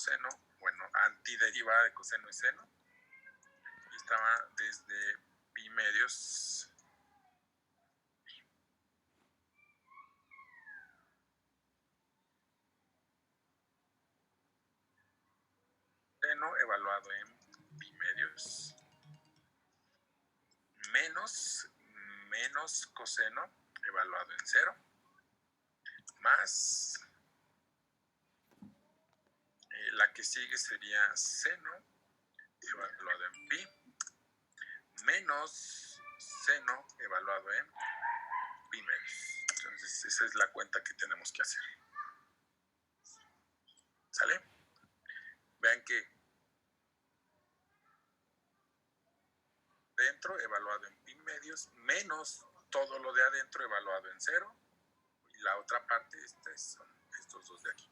coseno, bueno, antiderivada de coseno y seno, y estaba desde pi medios seno evaluado en pi medios menos coseno evaluado en 0 más la que sigue sería seno evaluado en pi menos seno evaluado en pi medios. Entonces esa es la cuenta que tenemos que hacer. ¿Sale? Vean que dentro evaluado en pi medios menos todo lo de adentro evaluado en 0 y la otra parte son estos dos de aquí.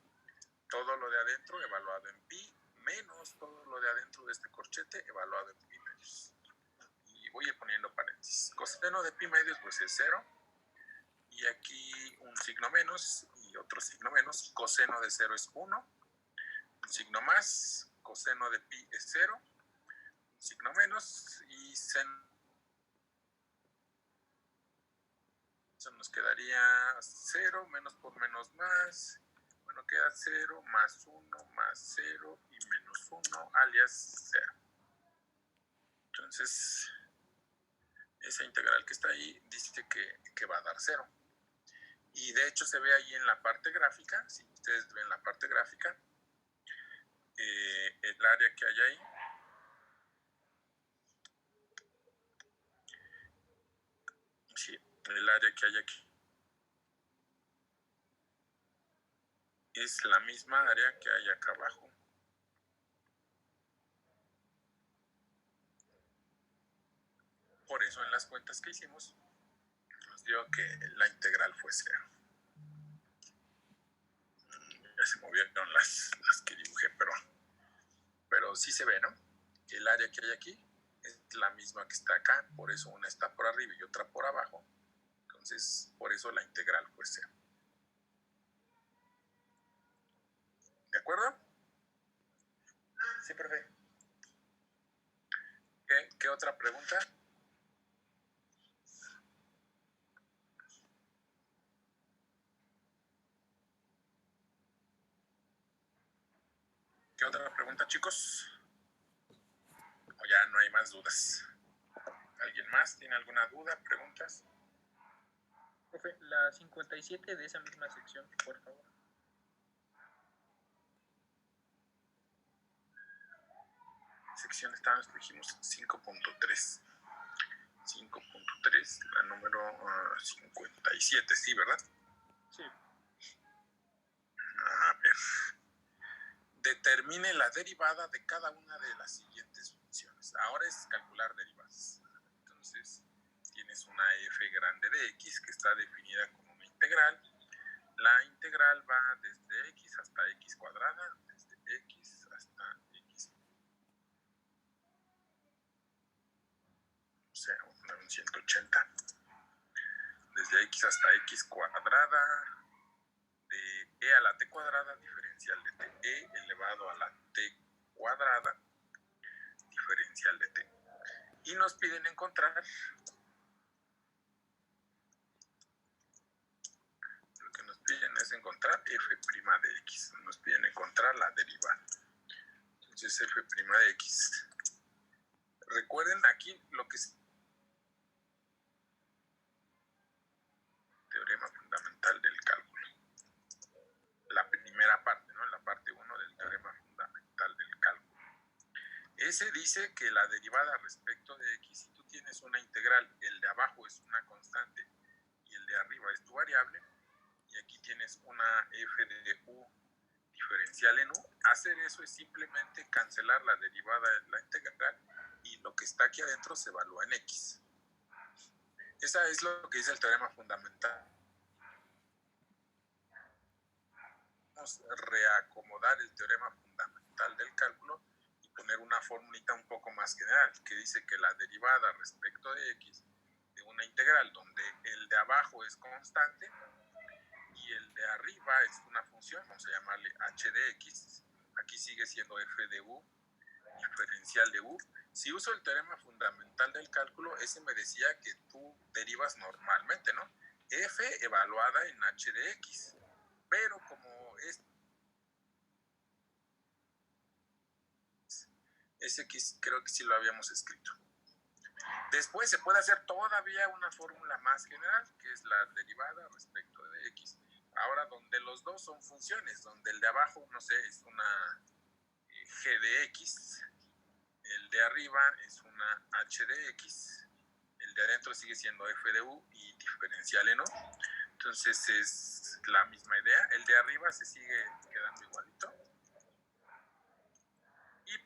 Todo lo de adentro evaluado en pi menos todo lo de adentro de este corchete evaluado en pi medios. Y voy a ir poniendo paréntesis. Coseno de pi medios pues es 0 y aquí un signo menos y otro signo menos. Coseno de 0 es 1, un signo más. Coseno de pi es 0, un signo menos y seno. Eso nos quedaría 0 menos por menos más. Bueno, queda 0 más 1 más 0 y menos 1 alias 0. Entonces, esa integral que está ahí dice que va a dar 0. Y de hecho se ve ahí en la parte gráfica, si ustedes ven la parte gráfica, el área que hay ahí, sí, el área que hay aquí, es la misma área que hay acá abajo. Por eso en las cuentas que hicimos nos dio que la integral fue 0. Ya se movieron las que dibujé, pero sí se ve, ¿no? El área que hay aquí es la misma que está acá, por eso una está por arriba y otra por abajo. Entonces, por eso la integral fue 0. ¿De acuerdo? Sí, profe. ¿Qué otra pregunta? ¿Qué otra pregunta, chicos? ¿O ya no hay más dudas? ¿Alguien más tiene alguna duda, preguntas? Profe, la 57 de esa misma sección, por favor. Sección estábamos, dijimos 5.3. 5.3, la número 57, sí, ¿verdad? Sí. A ver. Determine la derivada de cada una de las siguientes funciones. Ahora es calcular derivadas. Entonces, tienes una f grande de x que está definida como una integral. La integral va desde x hasta x cuadrada, desde x hasta x, o sea, un 180. Desde x hasta x cuadrada, de e a la t cuadrada diferencial de t, e elevado a la t cuadrada diferencial de t. Y nos piden encontrar, lo que nos piden es encontrar f' de x, nos piden encontrar la derivada. Entonces f' de x, recuerden aquí lo que es teorema fundamental del cálculo, la primera parte, ¿no? La parte 1 del teorema fundamental del cálculo. Ese dice que la derivada respecto de x, si tú tienes una integral, el de abajo es una constante y el de arriba es tu variable, y aquí tienes una f de u diferencial en u, hacer eso es simplemente cancelar la derivada de la integral y lo que está aquí adentro se evalúa en x. Esa es lo que dice el teorema fundamental. Vamos a reacomodar el teorema fundamental del cálculo y poner una formulita un poco más general que dice que la derivada respecto de x de una integral donde el de abajo es constante y el de arriba es una función, vamos a llamarle h de x, aquí sigue siendo f de u, diferencial de u. Si uso el teorema fundamental del cálculo, ese me decía que tú derivas normalmente, ¿no? F evaluada en h de x, pero como ese x creo que sí lo habíamos escrito. Después se puede hacer todavía una fórmula más general, que es la derivada respecto de x. Ahora, donde los dos son funciones, donde el de abajo, no sé, es una g de x, el de arriba es una h de x, el de adentro sigue siendo f de u y diferencial en u. Entonces es la misma idea. El de arriba se sigue quedando igualito. Y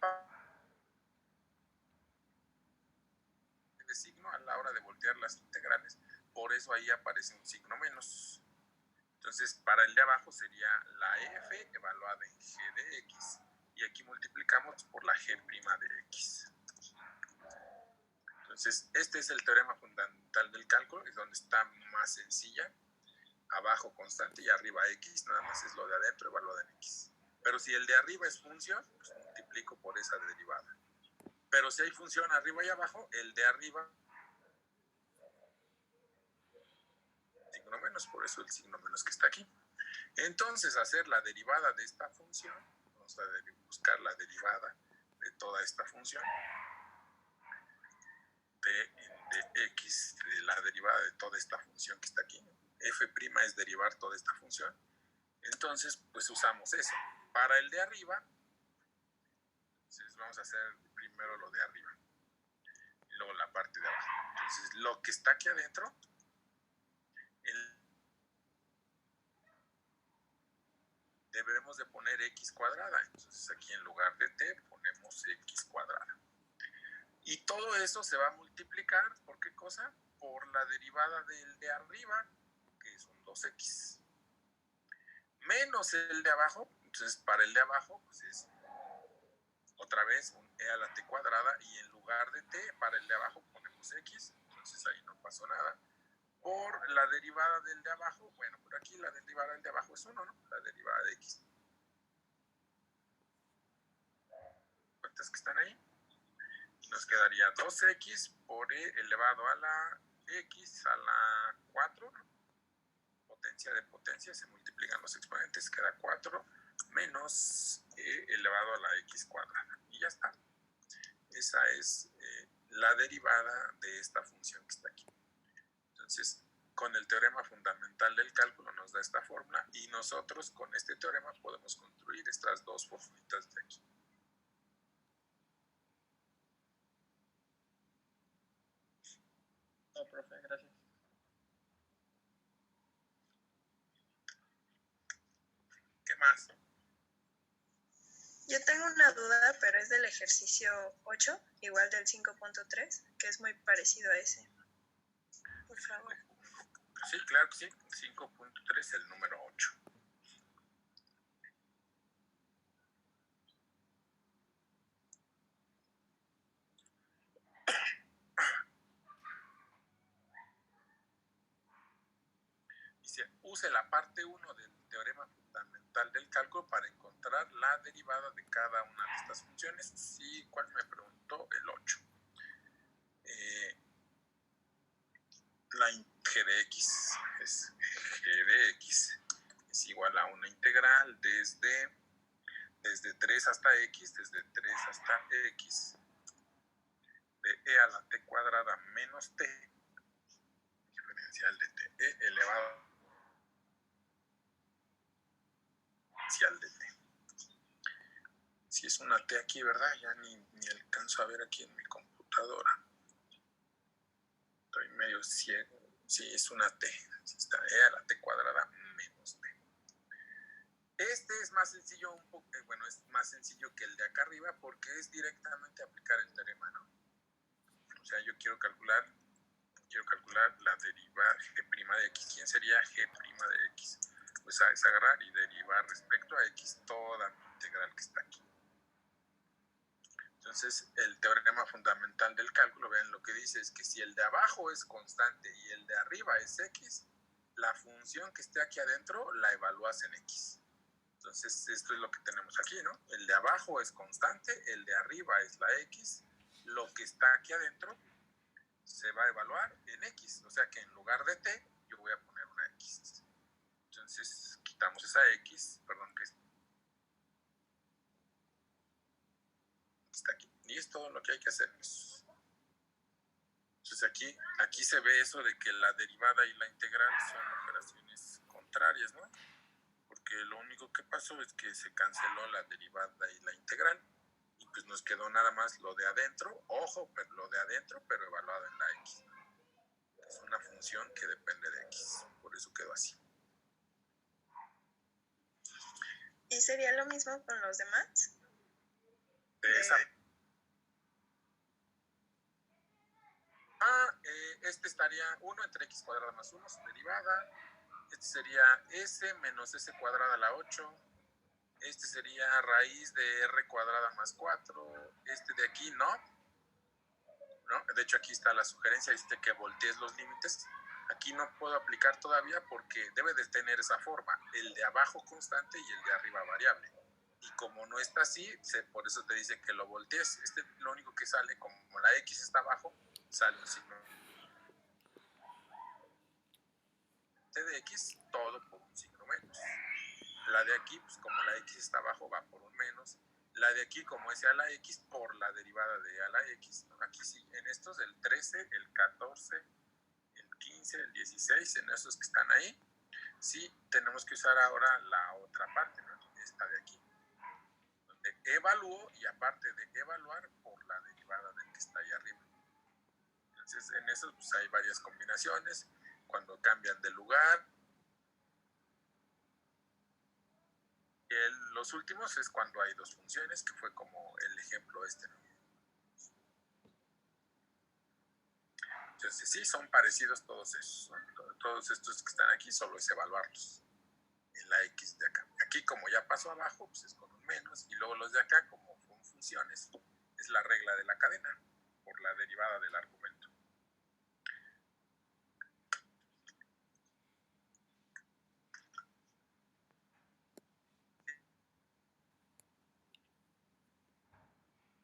de signo a la hora de voltear las integrales. Por eso ahí aparece un signo menos. Entonces, para el de abajo sería la f evaluada en g de x. Y aquí multiplicamos por la g' de x. Entonces, este es el teorema fundamental del cálculo, es donde está más sencilla. Abajo constante y arriba x, nada más es lo de adentro evaluada en x. Pero si el de arriba es función, pues multiplico por esa derivada. Pero si hay función arriba y abajo, el de arriba signo menos, por eso el signo menos que está aquí. Entonces, hacer la derivada de esta función, vamos a buscar la derivada de toda esta función, de x, de la derivada de toda esta función que está aquí. F' es derivar toda esta función. Entonces, pues usamos eso. Para el de arriba, entonces vamos a hacer primero lo de arriba y luego la parte de abajo. Entonces, lo que está aquí adentro, debemos de poner x cuadrada. Entonces, aquí en lugar de t ponemos x cuadrada. Y todo eso se va a multiplicar, ¿por qué cosa? Por la derivada del de arriba, que es un 2x. Menos el de abajo, entonces para el de abajo, pues es otra vez un e a la t cuadrada, y en lugar de t, para el de abajo ponemos x, entonces ahí no pasó nada. Por la derivada del de abajo, bueno, por aquí la derivada del de abajo es 1, ¿no? La derivada de x. ¿Cuántas que están ahí? Nos quedaría 2x por e elevado a la x a la 4, ¿no? Potencia de potencia, se multiplican los exponentes, queda 4 menos e elevado a la x cuadrada. Y ya está. Esa es la derivada de esta función que está aquí. Entonces, con el teorema fundamental del cálculo nos da esta fórmula, y nosotros con este teorema podemos construir estas dos formulitas de aquí. No, profe, gracias. ¿Qué más? Yo tengo una duda, pero es del ejercicio 8, igual del 5.3, que es muy parecido a ese. Por favor. Sí, claro que sí. 5.3, el número 8. Dice, use la parte 1 del teorema fundamental del cálculo para encontrar la derivada de cada una de estas funciones. Sí, ¿cuál me preguntó? El 8. La g de x es g de x es igual a una integral desde 3 hasta x, desde 3 hasta x, de e a la t cuadrada menos t, diferencial de t, e elevado diferencial de t. Si es una t aquí, ¿verdad? Ya ni alcanzo a ver aquí en mi computadora. Estoy medio ciego. Sí, es una t. Así está, e a la t cuadrada menos t. Este es más sencillo un poco, bueno, es más sencillo que el de acá arriba porque es directamente aplicar el teorema, ¿no? O sea, yo quiero calcular la derivada g' de x. ¿Quién sería g' de x? Pues es agarrar y derivar respecto a x toda mi integral que está aquí. Entonces, el teorema fundamental del cálculo, vean lo que dice, es que si el de abajo es constante y el de arriba es x, la función que esté aquí adentro la evalúas en x. Entonces, esto es lo que tenemos aquí, ¿no? El de abajo es constante, el de arriba es la X. Lo que está aquí adentro se va a evaluar en X. O sea que en lugar de T, yo voy a poner una X. Entonces, quitamos esa X, perdón, que está aquí. Y es todo lo que hay que hacer. Entonces, aquí se ve eso de que la derivada y la integral son operaciones contrarias, ¿no? Porque lo único que pasó es que se canceló la derivada y la integral y pues nos quedó nada más lo de adentro, ojo, pero lo de adentro, pero evaluado en la X. Es una función que depende de X, por eso quedó así. ¿Y sería lo mismo con los demás? Esa. Este estaría 1 entre x cuadrada más 1, su derivada. Este sería s menos s cuadrada a la 8. Este sería raíz de r cuadrada más 4. Este de aquí no. De hecho, aquí está la sugerencia, dice que voltees los límites. Aquí no puedo aplicar todavía porque debe de tener esa forma. El de abajo constante y el de arriba variable. Y como no está así, por eso te dice que lo voltees. Lo único que sale, como la x está abajo, sale un signo t de x, todo por un signo menos. La de aquí, pues como la x está abajo, va por un menos. La de aquí, como es a la x, por la derivada de a la x. Aquí sí, en estos, el 13, el 14, el 15, el 16, en esos que están ahí, sí tenemos que usar ahora la otra parte, ¿no? Esta de aquí. Donde evalúo y aparte de evaluar por la derivada del que está ahí arriba. Entonces, en esos pues hay varias combinaciones. Cuando cambian de lugar. Los últimos es cuando hay dos funciones, que fue como el ejemplo este, ¿no? Entonces sí, son parecidos todos esos, ¿no? Todos estos que están aquí, solo es evaluarlos en la X de acá. Aquí como ya pasó abajo, pues es con un menos, y luego los de acá, como son funciones, es la regla de la cadena, por la derivada del argumento.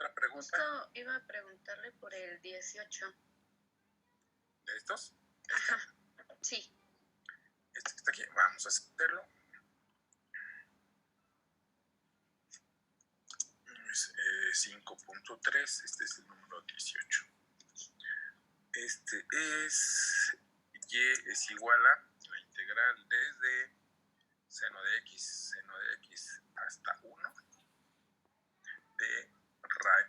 ¿Otra pregunta? Justo iba a preguntarle por el 18. ¿De estos? Ajá, sí. Este que está aquí, vamos a hacerlo. Es 5.3, este es el número 18. Este es y es igual a la integral desde seno de x hasta 1 de raíz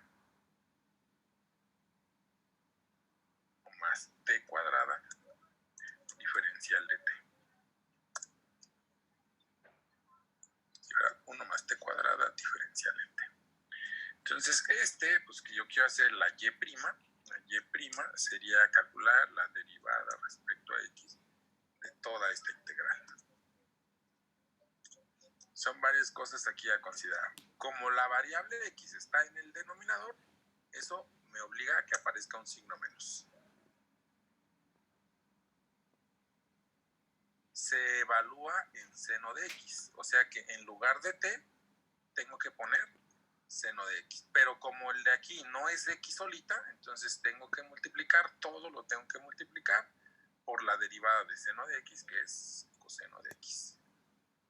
más t cuadrada diferencial de t. 1 más t cuadrada diferencial de t. Entonces, pues que yo quiero hacer la y'. La y' sería calcular la derivada respecto a x de toda esta integral. Son varias cosas aquí a considerar. Como la variable de x está en el denominador, eso me obliga a que aparezca un signo menos. Se evalúa en seno de x, o sea que en lugar de t, tengo que poner seno de x. Pero como el de aquí no es x solita, entonces tengo que multiplicar, todo lo tengo que multiplicar por la derivada de seno de x, que es coseno de x.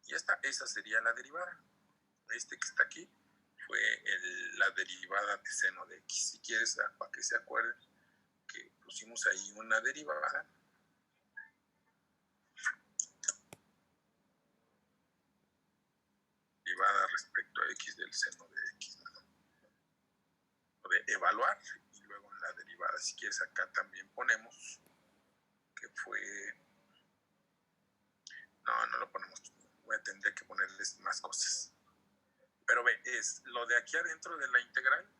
Y esa sería la derivada. Este que está aquí fue la derivada de seno de x. Si quieres, para que se acuerden que pusimos ahí una derivada. Derivada respecto a x del seno de x, ¿no? De evaluar y luego en la derivada, si quieres, acá también ponemos que fue. No lo ponemos. Voy a tener que ponerles más cosas. Pero ve, es lo de aquí adentro de la integral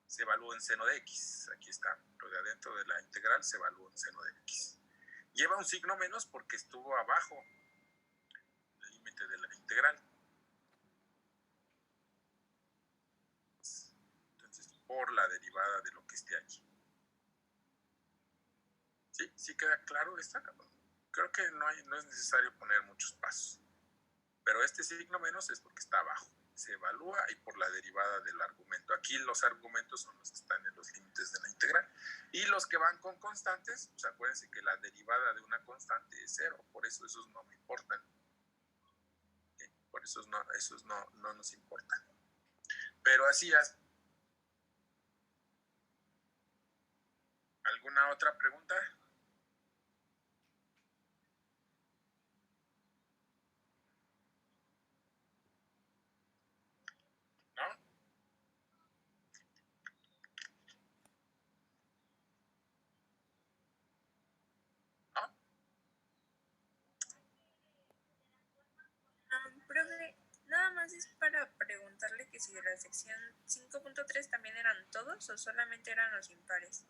se evalúa en seno de x. Aquí está. Lo de adentro de la integral se evalúa en seno de x. Lleva un signo menos porque estuvo abajo el límite de la integral. Entonces, por la derivada de lo que esté allí. ¿Sí queda claro esta? Creo que no es necesario poner muchos pasos. Pero este signo menos es porque está abajo. Se evalúa y por la derivada del argumento. Aquí los argumentos son los que están en los límites de la integral. Y los que van con constantes, pues acuérdense que la derivada de una constante es 0. Por eso esos no me importan. Por eso esos no nos importan. Pero así es. ¿Alguna otra pregunta? ¿No? ¿No? Profe, nada más es para preguntarle que si de la sección 5.3 también eran todos o solamente eran los impares.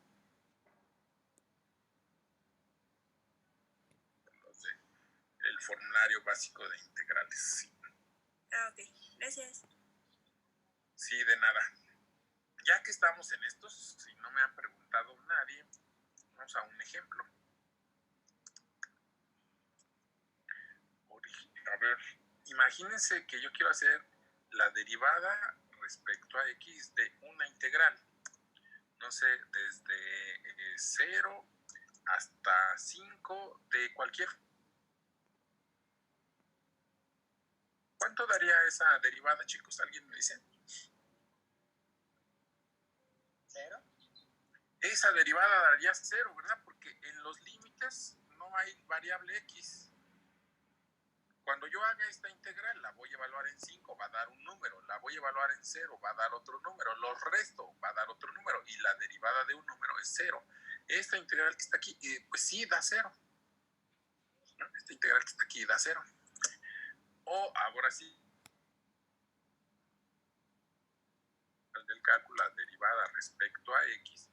El formulario básico de integrales, sí. Ah, ok, gracias. Sí, de nada. Ya que estamos en estos, si no me ha preguntado nadie, vamos a un ejemplo. A ver, imagínense que yo quiero hacer la derivada respecto a x de una integral. No sé, desde 0 hasta 5 de cualquier. ¿Cuánto daría esa derivada, chicos? ¿Alguien me dice? 0. Esa derivada daría 0, ¿verdad? Porque en los límites no hay variable x. Cuando yo haga esta integral, la voy a evaluar en 5, va a dar un número. La voy a evaluar en 0, va a dar otro número. Los resto, va a dar otro número. Y la derivada de un número es 0. Esta integral que está aquí, pues sí, da 0. ¿No? Esta integral que está aquí da 0. O ahora sí, del cálculo, la derivada respecto a x.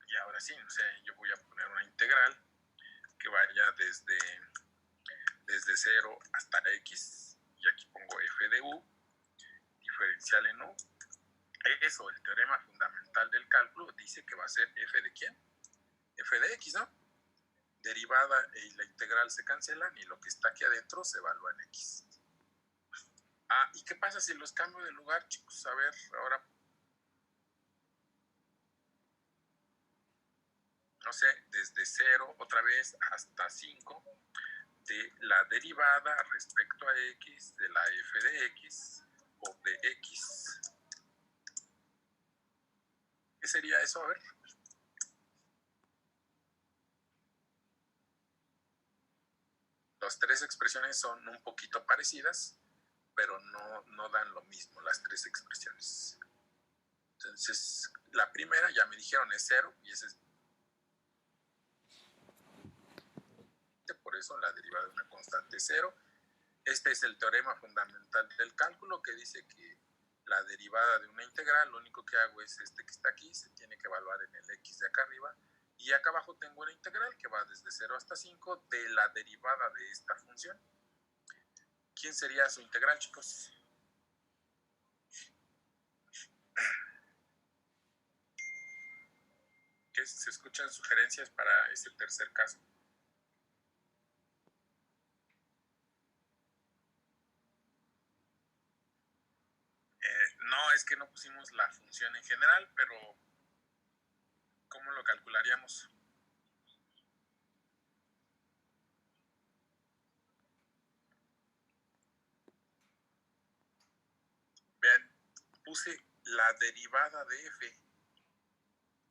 Y ahora sí, no sé, yo voy a poner una integral que vaya desde 0 hasta x, y aquí pongo f de u, diferencial en u. Eso, el teorema fundamental del cálculo dice que va a ser f de ¿quién? F de x, ¿no? Derivada y la integral se cancelan y lo que está aquí adentro se evalúa en x. Ah, ¿y qué pasa si los cambio de lugar, chicos? A ver, ahora, no sé, desde 0 otra vez hasta 5 de la derivada respecto a x de la f de x o de x. ¿Qué sería eso? A ver. Las tres expresiones son un poquito parecidas, pero no dan lo mismo las tres expresiones. Entonces, la primera ya me dijeron es 0 y ese es por eso la derivada de una constante es 0. Este es el teorema fundamental del cálculo que dice que la derivada de una integral, lo único que hago es este que está aquí, se tiene que evaluar en el x de acá arriba, y acá abajo tengo una integral que va desde 0 hasta 5 de la derivada de esta función. ¿Quién sería su integral, chicos? ¿Qué se escuchan sugerencias para este tercer caso? No, es que no pusimos la función en general, pero ¿cómo lo calcularíamos? Vean, puse la derivada de f.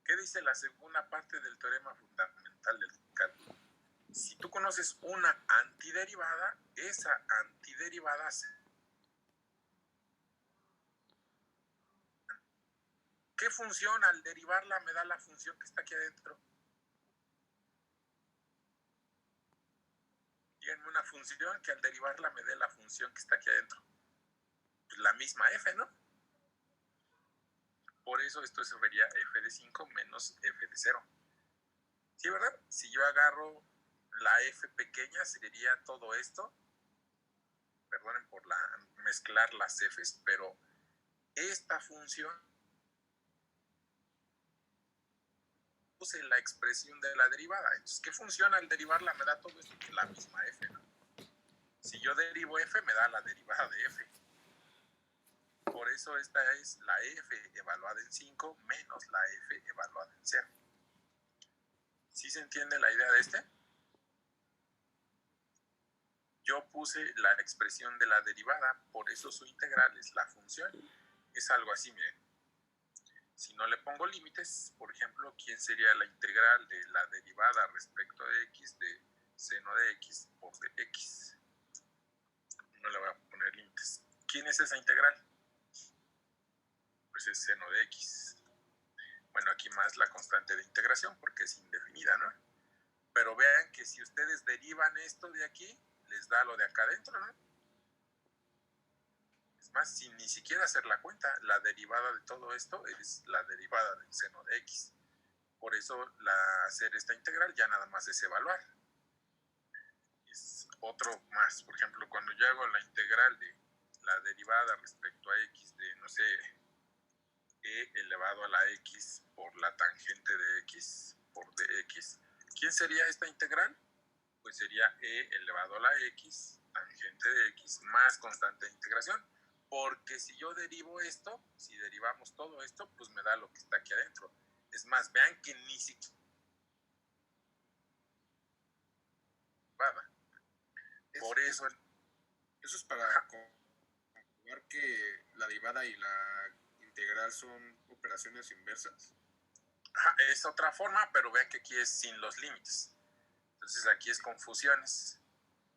¿Qué dice la segunda parte del teorema fundamental del cálculo? Si tú conoces una antiderivada, esa antiderivada ¿qué función al derivarla me da la función que está aquí adentro? Díganme una función que al derivarla me dé la función que está aquí adentro. Pues la misma f, ¿no? Por eso esto se vería f de 5 menos f de 0. ¿Sí, verdad? Si yo agarro la f pequeña, sería todo esto. Perdonen por mezclar las f's, pero esta función puse la expresión de la derivada. Entonces, ¿qué función al derivarla me da todo esto? Pues la misma f, ¿no? Si yo derivo f, me da la derivada de f. Por eso esta es la f evaluada en 5 menos la f evaluada en 0. ¿Sí se entiende la idea de este? Yo puse la expresión de la derivada, por eso su integral es la función. Es algo así, miren. Si no le pongo límites, por ejemplo, ¿quién sería la integral de la derivada respecto de x de seno de x por de x? No le voy a poner límites. ¿Quién es esa integral? Pues es seno de x. Bueno, aquí más la constante de integración porque es indefinida, ¿no? Pero vean que si ustedes derivan esto de aquí, les da lo de acá adentro, ¿no? Es más, sin ni siquiera hacer la cuenta, la derivada de todo esto es la derivada del seno de x. Por eso hacer esta integral ya nada más es evaluar. Es otro más. Por ejemplo, cuando yo hago la integral de la derivada respecto a x de, no sé, e elevado a la x por la tangente de x por dx, ¿quién sería esta integral? Pues sería e elevado a la x, tangente de x, más constante de integración. Porque si yo derivo esto, si derivamos todo esto, pues me da lo que está aquí adentro. Es más, vean que ni siquiera... Por eso... Eso es para comprobar que la derivada y la integral son operaciones inversas. Ajá, es otra forma, pero vean que aquí es sin los límites. Entonces aquí es con fusiones.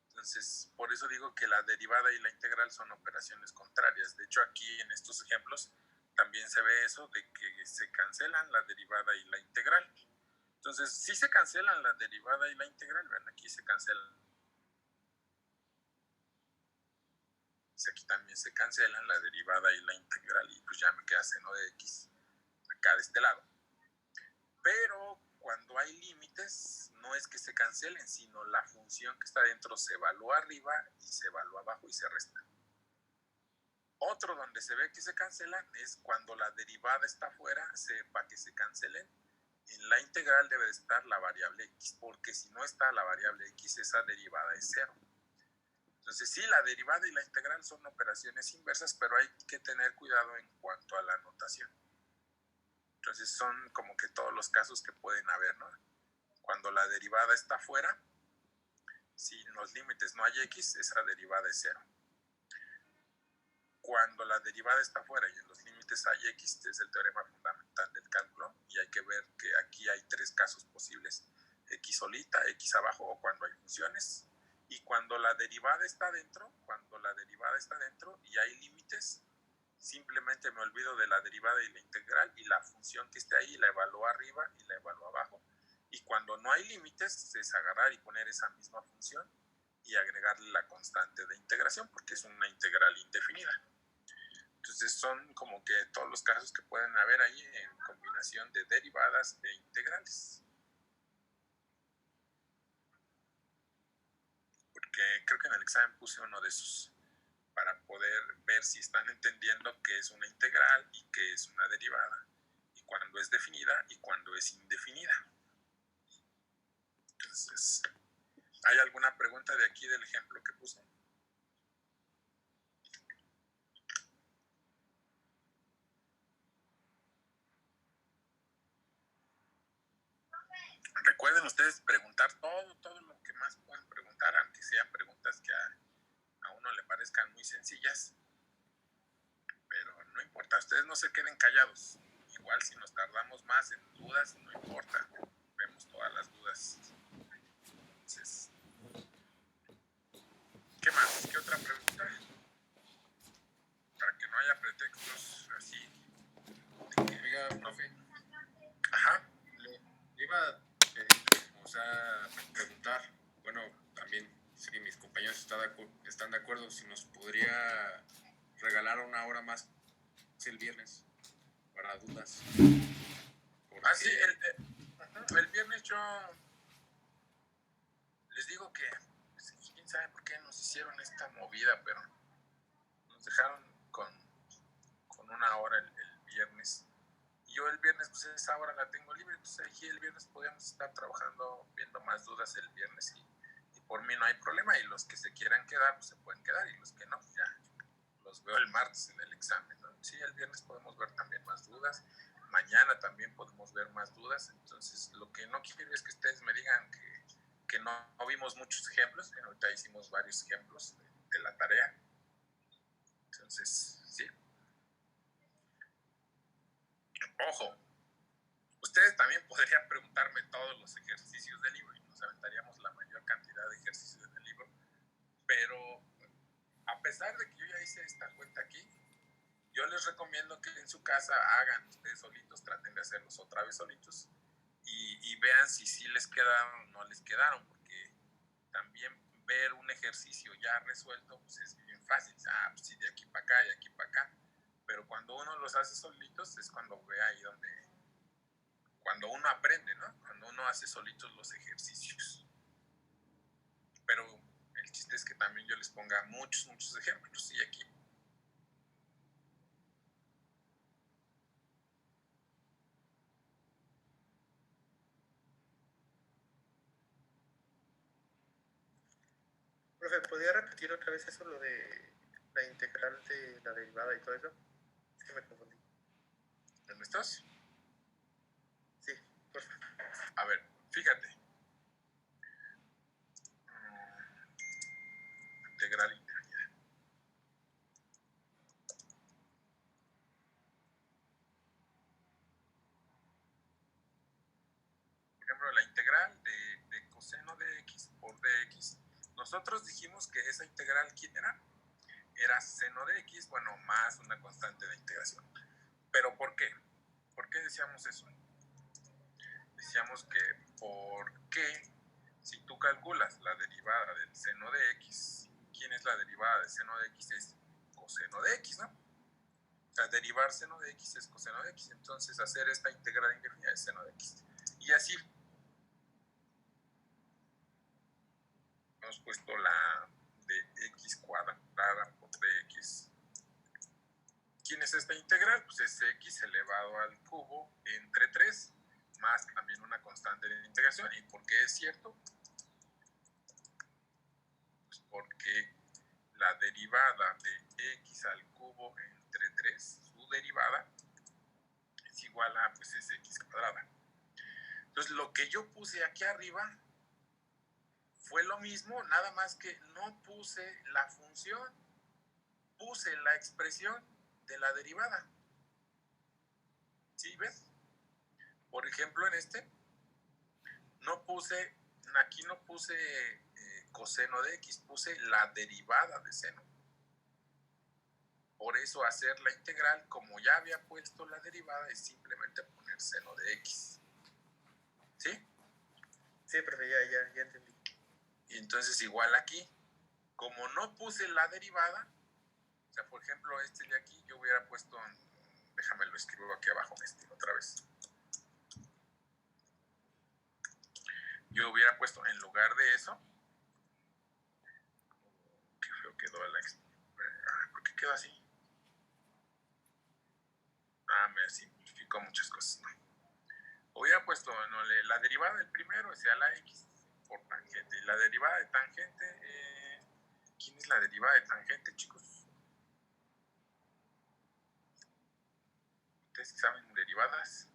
Entonces, por eso digo que la derivada y la integral son operaciones contrarias. De hecho, aquí en estos ejemplos también se ve eso de que se cancelan la derivada y la integral. Entonces, si se cancelan la derivada y la integral, vean, aquí se cancelan. Aquí también se cancelan la derivada y la integral y pues ya me queda seno de x acá de este lado. Pero cuando hay límites, no es que se cancelen, sino la función que está dentro se evalúa arriba y se evalúa abajo y se resta. Otro donde se ve que se cancelan es cuando la derivada está afuera, para que se cancelen, en la integral debe de estar la variable x, porque si no está la variable x, esa derivada es 0. Entonces sí, la derivada y la integral son operaciones inversas, pero hay que tener cuidado en cuanto a la notación. Entonces son como que todos los casos que pueden haber, ¿no? Cuando la derivada está afuera, si en los límites no hay x, esa derivada es 0. Cuando la derivada está afuera y en los límites hay x, este es el teorema fundamental del cálculo, y hay que ver que aquí hay 3 casos posibles: x solita, x abajo o cuando hay funciones. Y cuando la derivada está dentro, y hay límites, simplemente me olvido de la derivada y la integral y la función que esté ahí la evalúo arriba y la evalúo abajo. Y cuando no hay límites, es agarrar y poner esa misma función y agregarle la constante de integración, porque es una integral indefinida. Entonces son como que todos los casos que pueden haber ahí en combinación de derivadas e integrales. Porque creo que en el examen puse uno de esos para poder ver si están entendiendo qué es una integral y qué es una derivada, y cuándo es definida y cuándo es indefinida. Entonces, ¿hay alguna pregunta de aquí del ejemplo que puse? Recuerden ustedes preguntar todo lo que más puedan preguntar, aunque sean preguntas que a uno le parezcan muy sencillas, pero no importa, ustedes no se queden callados. Igual si nos tardamos más en dudas, no importa, vemos todas las dudas. Entonces, ¿qué más? ¿Qué otra pregunta? Para que no haya pretextos así. Oiga, profe. Ajá. Le iba a preguntar, bueno, también si mis compañeros están de acuerdo, si nos podría regalar una hora más el viernes para dudas. Porque... sí, el viernes yo les digo que quién sabe por qué nos hicieron esta movida, pero nos dejaron con una hora el viernes. Y yo el viernes, pues esa hora la tengo libre, entonces aquí el viernes podíamos estar trabajando, viendo más dudas el viernes y por mí no hay problema, y los que se quieran quedar, pues se pueden quedar, y los que no, pues ya los veo el martes en el examen, ¿no? Sí, el viernes podemos ver también más dudas, mañana también podemos ver más dudas. Entonces lo que no quiero es que ustedes me digan que no vimos muchos ejemplos. Ahorita hicimos varios ejemplos de la tarea. Entonces, sí. Ojo, ustedes también podrían preguntarme todos los ejercicios del libro y nos aventaríamos la mayor cantidad de ejercicios del libro, pero a pesar de que yo ya hice esta cuenta aquí, yo les recomiendo que en su casa hagan ustedes solitos, traten de hacerlos otra vez solitos y vean si sí les quedaron o no les quedaron, porque también ver un ejercicio ya resuelto pues es bien fácil. Pues sí, de aquí para acá y aquí para acá, pero cuando uno los hace solitos es cuando ve ahí cuando uno aprende, ¿no? Cuando uno hace solitos los ejercicios. Pero el chiste es que también yo les ponga muchos ejemplos, y aquí Profe, ¿podría repetir otra vez eso, lo de la integral de la derivada y todo eso? Es que me confundí. ¿dónde estás? Sí, por favor. A ver, fíjate. Integral indefinida. Por ejemplo, la integral de coseno de x por dx. Nosotros dijimos que esa integral, ¿quién era? Era seno de x, bueno, más una constante de integración. ¿Pero por qué? ¿Por qué decíamos eso? Decíamos que porque si tú calculas la derivada del seno de x, ¿quién es la derivada del seno de x? Es coseno de x, ¿no? O sea, derivar seno de x es coseno de x. Entonces, hacer esta integral indefinida es seno de x. Y así hemos puesto la de x cuadrada por dx. ¿Quién es esta integral? Pues es x elevado al cubo entre 3, más también una constante de integración. ¿Y por qué es cierto? Pues porque la derivada de x al cubo entre 3, su derivada, es igual a, pues, es x cuadrada. Entonces, lo que yo puse aquí arriba fue lo mismo, nada más que no puse la función, puse la expresión de la derivada. ¿Sí ves? Por ejemplo, en este, aquí no puse coseno de x, puse la derivada de seno. Por eso hacer la integral, como ya había puesto la derivada, es simplemente poner seno de x. ¿Sí? Sí, profe, ya entendí. Y entonces igual aquí, como no puse la derivada, o sea, por ejemplo, este de aquí yo hubiera puesto, déjame lo escribo aquí abajo otra vez. Yo hubiera puesto en lugar de eso, qué feo quedó ¿por qué quedó así? Me simplificó muchas cosas, ¿no? Hubiera puesto, no, la derivada del primero sea la x por tangente, y la derivada de tangente, ¿quién es la derivada de tangente, chicos? ¿Ustedes saben derivadas?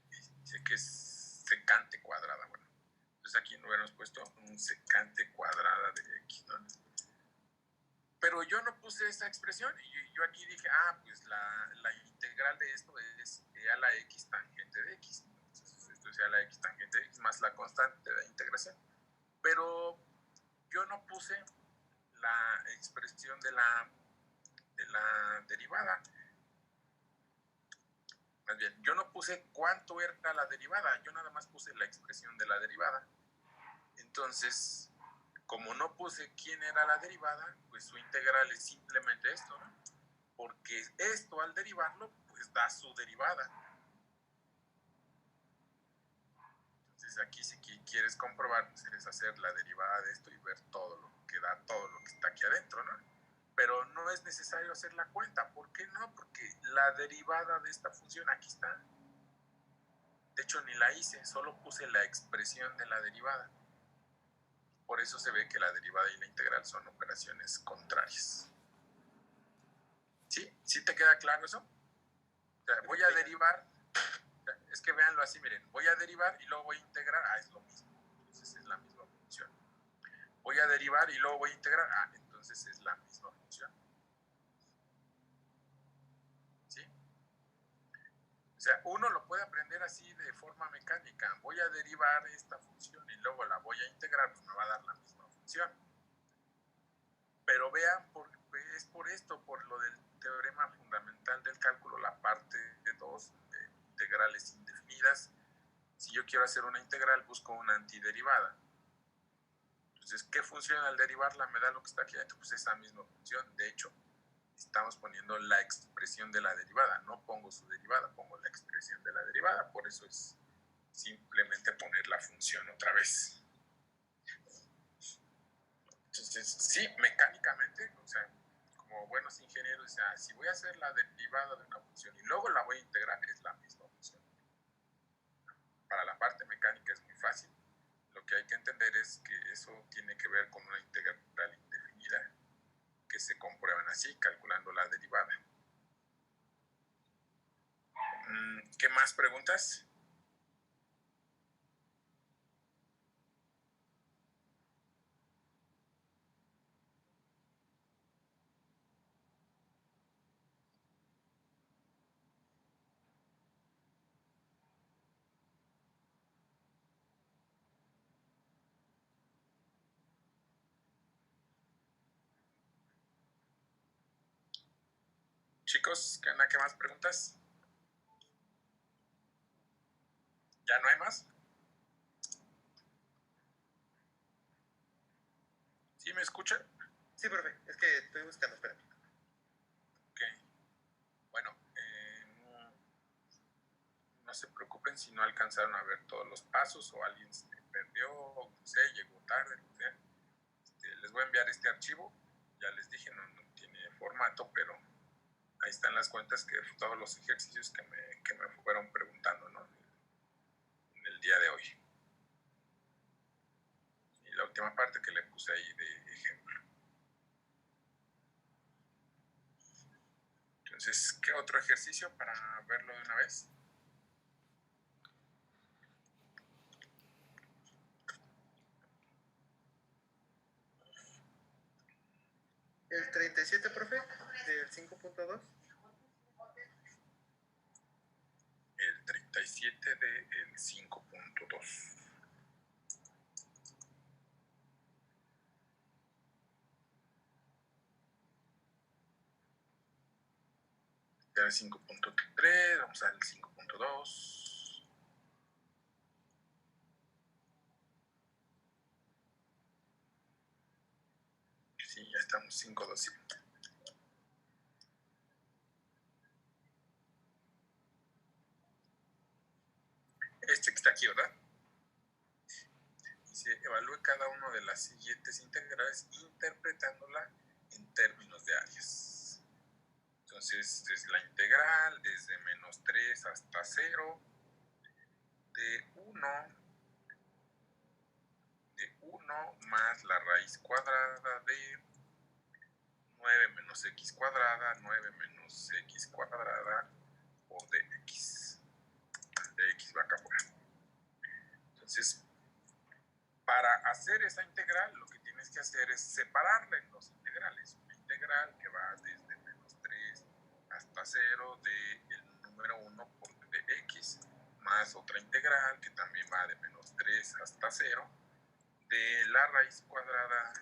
Dice que es secante cuadrada, bueno. Entonces aquí no hubiéramos puesto un secante cuadrada de x, ¿no? Pero yo no puse esa expresión, y yo aquí dije, pues la integral de esto es e a la x tangente de x. Entonces esto es e a la x tangente de x más la constante de integración. Pero yo no puse la expresión de la derivada. Más bien, yo no puse cuánto era la derivada, yo nada más puse la expresión de la derivada. Entonces, como no puse quién era la derivada, pues su integral es simplemente esto, ¿no? Porque esto, al derivarlo, pues da su derivada. Entonces aquí, si quieres comprobar, pues es hacer la derivada de esto y ver todo lo que da, todo lo que está aquí adentro, ¿no? pero no es necesario hacer la cuenta. ¿Por qué no? Porque la derivada de esta función aquí está. De hecho, ni la hice, solo puse la expresión de la derivada. Por eso se ve que la derivada y la integral son operaciones contrarias. ¿Sí? ¿Sí te queda claro eso? O sea, voy a derivar, es que véanlo así, miren, voy a derivar y luego voy a integrar, es lo mismo, entonces es la misma función. Voy a derivar y luego voy a integrar, entonces es la misma función. ¿Sí? O sea, uno lo puede aprender así de forma mecánica. Voy a derivar esta función y luego la voy a integrar, pues me va a dar la misma función. Pero vean, es por esto, por lo del teorema fundamental del cálculo, la parte de 2 de integrales indefinidas. Si yo quiero hacer una integral, busco una antiderivada. Entonces, ¿qué función al derivarla me da lo que está aquí? Pues esa misma función. De hecho, estamos poniendo la expresión de la derivada. No pongo su derivada, pongo la expresión de la derivada. Por eso es simplemente poner la función otra vez. Entonces, sí, mecánicamente, o sea, como buenos ingenieros, o sea, si voy a hacer la derivada de una función y luego la voy a integrar, es la misma función. Para la parte mecánica es muy fácil. Lo que hay que entender es que eso tiene que ver con una integral indefinida que se comprueban así, calculando la derivada. ¿Qué más preguntas? Chicos, ¿qué más preguntas? ¿Ya no hay más? ¿Sí me escuchan? Sí, profe, es que estoy buscando, espérame. Ok. Bueno, no se preocupen si no alcanzaron a ver todos los pasos o alguien se perdió o no sé, llegó tarde, no sé. Les voy a enviar este archivo. Ya les dije, no tiene formato, pero ahí están las cuentas que todos los ejercicios que me fueron preguntando, ¿no? En el día de hoy. Y la última parte que le puse ahí de ejemplo. Entonces, ¿qué otro ejercicio para verlo de una vez? El 37, profe, del 5.2. El 37 del 5.2. Ya el 5.3, vamos al 5.2. Sí, ya estamos 5.2. Este que está aquí, ¿verdad? Dice, evalúe cada una de las siguientes integrales interpretándola en términos de áreas. Entonces, es la integral desde menos 3 hasta 0, de 1 más la raíz cuadrada de 9 menos x cuadrada, 9 menos x cuadrada, o de x. De x va acá afuera. Entonces, para hacer esa integral, lo que tienes que hacer es separarla en dos integrales. Una integral que va desde menos 3 hasta 0 del número 1 por de x, más otra integral que también va de menos 3 hasta 0 de la raíz cuadrada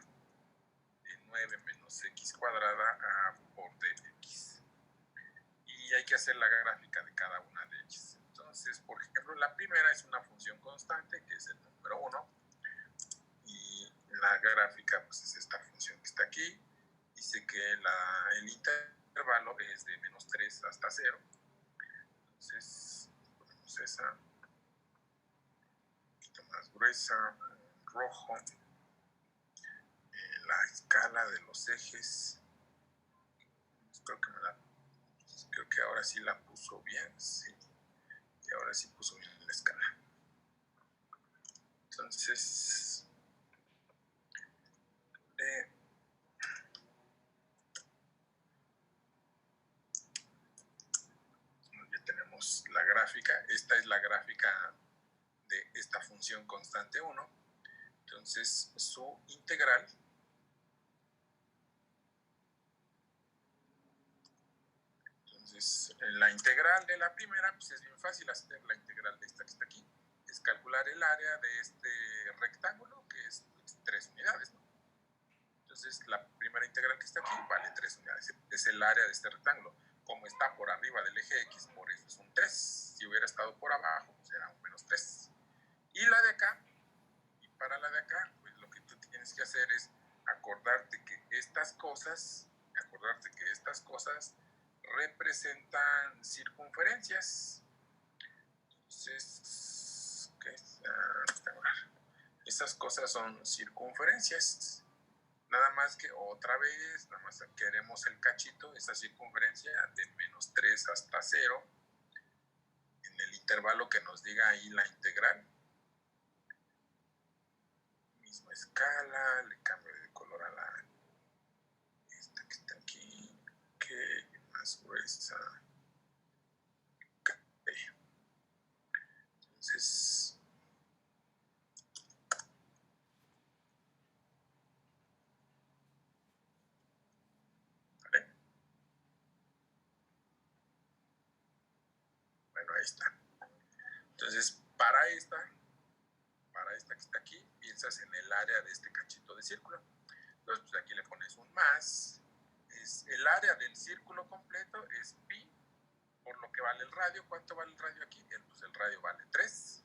de 9 menos x cuadrada por dx. Y hay que hacer la gráfica de cada una de ellas. Entonces, por ejemplo, la primera es una función constante, que es el número 1, y la gráfica pues es esta función que está aquí. Dice que el intervalo es de menos 3 hasta 0. Entonces, ponemos esa un poquito más gruesa, rojo. La escala de los ejes creo que creo que ahora sí la puso bien, sí. Y ahora sí puso bien la escala. Entonces, ya tenemos la gráfica. Esta es la gráfica de esta función constante 1. Entonces, su integral la integral de la primera, pues es bien fácil hacer la integral de esta que está aquí. Es calcular el área de este rectángulo, que es 3 unidades, ¿no? Entonces, la primera integral que está aquí vale 3 unidades. Es el área de este rectángulo. Como está por arriba del eje X, por eso es un 3. Si hubiera estado por abajo, pues era un menos 3. Y la de acá, y para la de acá, pues lo que tú tienes que hacer es acordarte que estas cosas representan circunferencias. Entonces, esas cosas son circunferencias. Nada más que otra vez, nada más queremos el cachito, esa circunferencia de menos 3 hasta 0, en el intervalo que nos diga ahí la integral. Misma escala, le cambio de color a la esta que está aquí, que más gruesa. Entonces, ¿vale? Bueno, ahí está. Entonces, para esta que está aquí, piensas en el área de este cachito de círculo. Entonces, pues aquí le pones un más. El área del círculo completo es pi por lo que vale el radio. ¿Cuánto vale el radio aquí? Pues el radio vale 3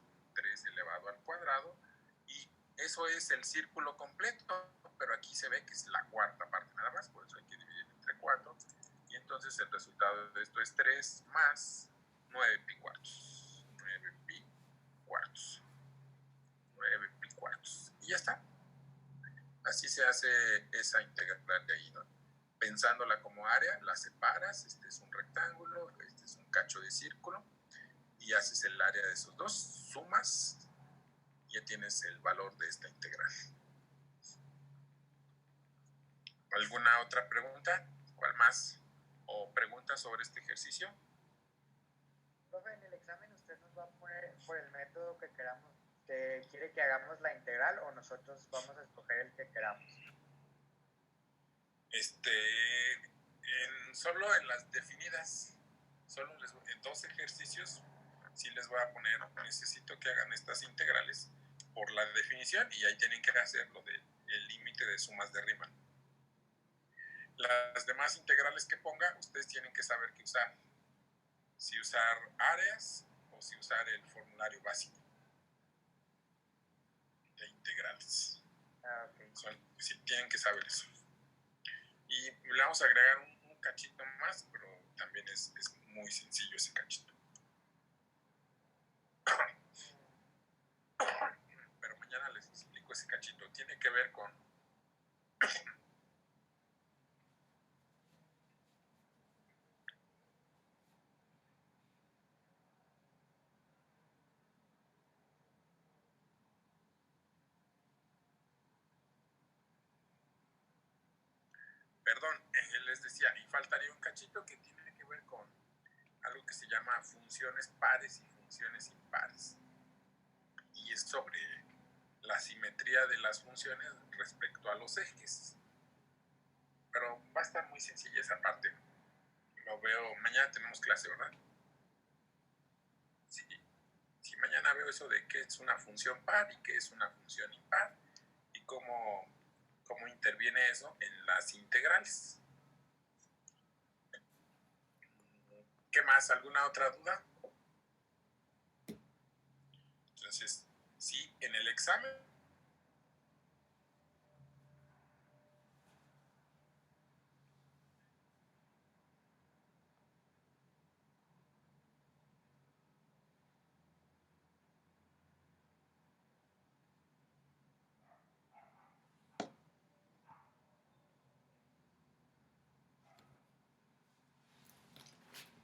elevado al cuadrado, y eso es el círculo completo, pero aquí se ve que es la cuarta parte nada más, por eso hay que dividir entre 4, y entonces el resultado de esto es 3 más 9 pi cuartos. 9 pi cuartos. 9 pi cuartos. Y ya está. Así se hace esa integral de ahí, ¿no? Pensándola como área, la separas, este es un rectángulo, este es un cacho de círculo, y haces el área de esos dos, sumas, y ya tienes el valor de esta integral. ¿Alguna otra pregunta? ¿Cuál más? ¿O preguntas sobre este ejercicio? Profe, en el examen usted nos va a poner por el método que queramos, que quiere que hagamos la integral, o nosotros vamos a escoger el que queramos. Solo en las definidas, en 2 ejercicios, sí les voy a poner, necesito que hagan estas integrales por la definición, y ahí tienen que hacer lo del límite de sumas de Riemann. Las demás integrales que ponga, ustedes tienen que saber qué usar. Si usar áreas o si usar el formulario básico de integrales. Okay. Sí, tienen que saber eso. Y le vamos a agregar un cachito más, pero también es muy sencillo ese cachito. Pero mañana les explico ese cachito. Tiene que ver con les decía, y faltaría un cachito que tiene que ver con algo que se llama funciones pares y funciones impares, y es sobre la simetría de las funciones respecto a los ejes, pero va a estar muy sencilla esa parte. Lo veo, mañana tenemos clase, ¿verdad? Sí, mañana veo eso de qué es una función par y qué es una función impar, y cómo interviene eso en las integrales. ¿Qué más? ¿Alguna otra duda? Entonces, sí, en el examen